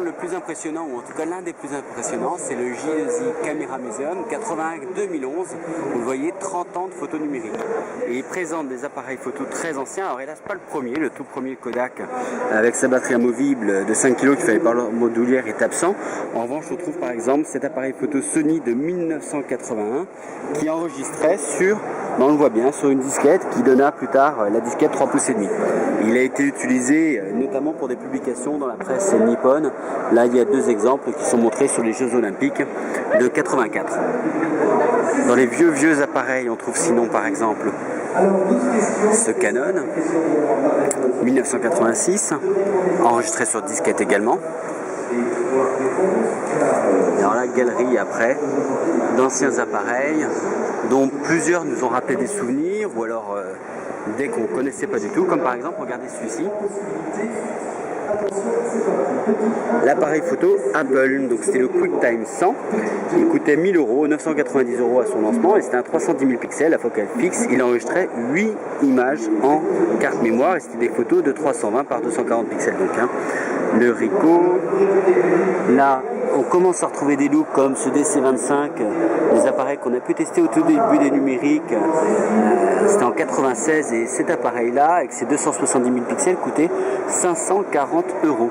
stand le plus impressionnant, ou en tout cas l'un des plus impressionnants, c'est le JEZ Camera Museum 80-2011. Vous le voyez, 30 ans de photos numériques. Et il présente des appareils photo très anciens. Alors hélas pas le premier, le tout premier Kodak avec sa batterie amovible de 5 kg qui fait les parleurs modulières est absent. En revanche, on trouve par exemple cet appareil photo Sony de 1981 qui enregistrait sur, on le voit bien, sur une disquette qui donna plus tard la disquette 3,5 pouces. Il a été utilisé notamment pour des publications dans la presse nippone. Là, il y a deux exemples qui sont montrés sur les Jeux Olympiques de 84. Dans les vieux appareils, on trouve sinon par exemple ce Canon 1986, enregistré sur disquette également. Et alors la galerie après d'anciens appareils dont plusieurs nous ont rappelé des souvenirs ou alors des qu'on ne connaissait pas du tout, comme par exemple, regardez celui-ci, l'appareil photo Apple. Donc c'était le QuickTime 100, il coûtait 1000 €, 990 € à son lancement, et c'était un 310 000 pixels à focale fixe. Il enregistrait 8 images en carte mémoire et c'était des photos de 320 par 240 pixels. Donc le Ricoh. Là on commence à retrouver des looks comme ce DC25, des appareils qu'on a pu tester au tout début des numériques. C'était en 96 et cet appareil là avec ses 270 000 pixels coûtait 540 €.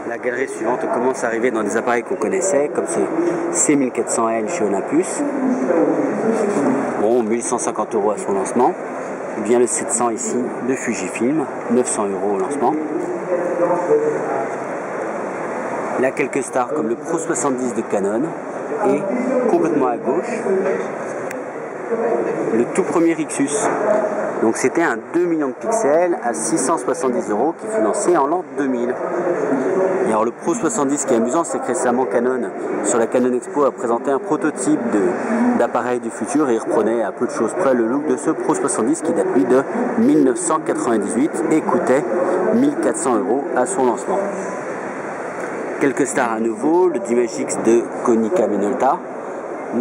La galerie suivante, on commence à arriver dans des appareils qu'on connaissait, comme ce C1400L chez Olympus. Bon, 1150 € à son lancement. Ou bien le 700 ici de Fujifilm, 900 € au lancement. Là, quelques stars comme le Pro 70 de Canon. Et complètement à gauche, le tout premier Rixus. Donc c'était un 2 millions de pixels à 670 € qui fut lancé en l'an 2000. Et alors le Pro 70, ce qui est amusant, c'est que récemment Canon, sur la Canon Expo, a présenté un prototype d'appareil du futur et il reprenait à peu de choses près le look de ce Pro 70 qui date lui de 1998 et coûtait 1400 € à son lancement. Quelques stars à nouveau, le Dimagix de Konica Minolta,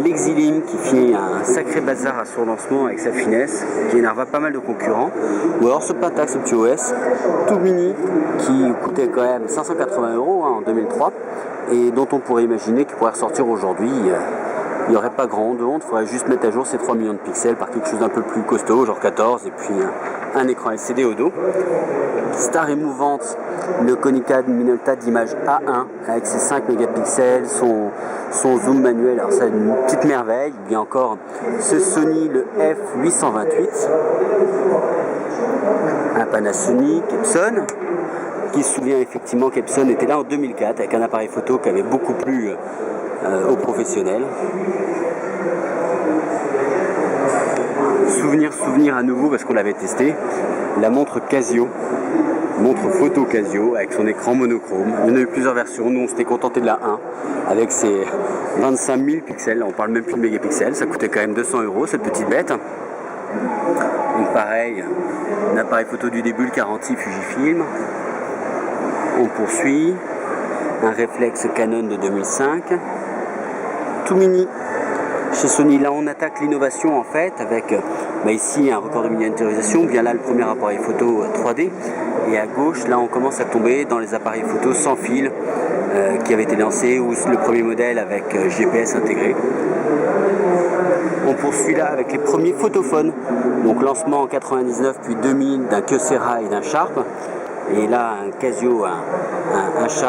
l'Exilim qui fit un sacré bazar à son lancement avec sa finesse, qui énerva pas mal de concurrents, ou alors ce Pentax, ce petit OS tout mini qui coûtait quand même 580 € en 2003 et dont on pourrait imaginer qu'il pourrait ressortir aujourd'hui. Il n'y aurait pas grand honte, il faudrait juste mettre à jour ces 3 millions de pixels par quelque chose d'un peu plus costaud, genre 14, et puis un écran LCD au dos. Star émouvante, le Konica Minolta d'image A1 avec ses 5 mégapixels, son zoom manuel, alors c'est une petite merveille. Il y a encore ce Sony, le F828, un Panasonic Epson, qui se souvient effectivement qu'Epson était là en 2004 avec un appareil photo qui avait beaucoup plu aux professionnels. Souvenir à nouveau parce qu'on l'avait testé, la montre Casio, montre photo Casio avec son écran monochrome. Il y en a eu plusieurs versions, nous on s'était contenté de la 1 avec ses 25 000 pixels, on parle même plus de mégapixels, ça coûtait quand même 200 € cette petite bête. Donc pareil, un appareil photo du début, le 40 Fujifilm. On poursuit, un réflexe Canon de 2005, tout mini. Chez Sony, là on attaque l'innovation en fait avec ici un record de miniaturisation, bien là le premier appareil photo 3D, et à gauche là on commence à tomber dans les appareils photo sans fil qui avaient été lancés, ou le premier modèle avec GPS intégré. On poursuit là avec les premiers photophones, donc lancement en 99 puis 2000 d'un Kyocera et d'un Sharp, et là un Casio, un Sharp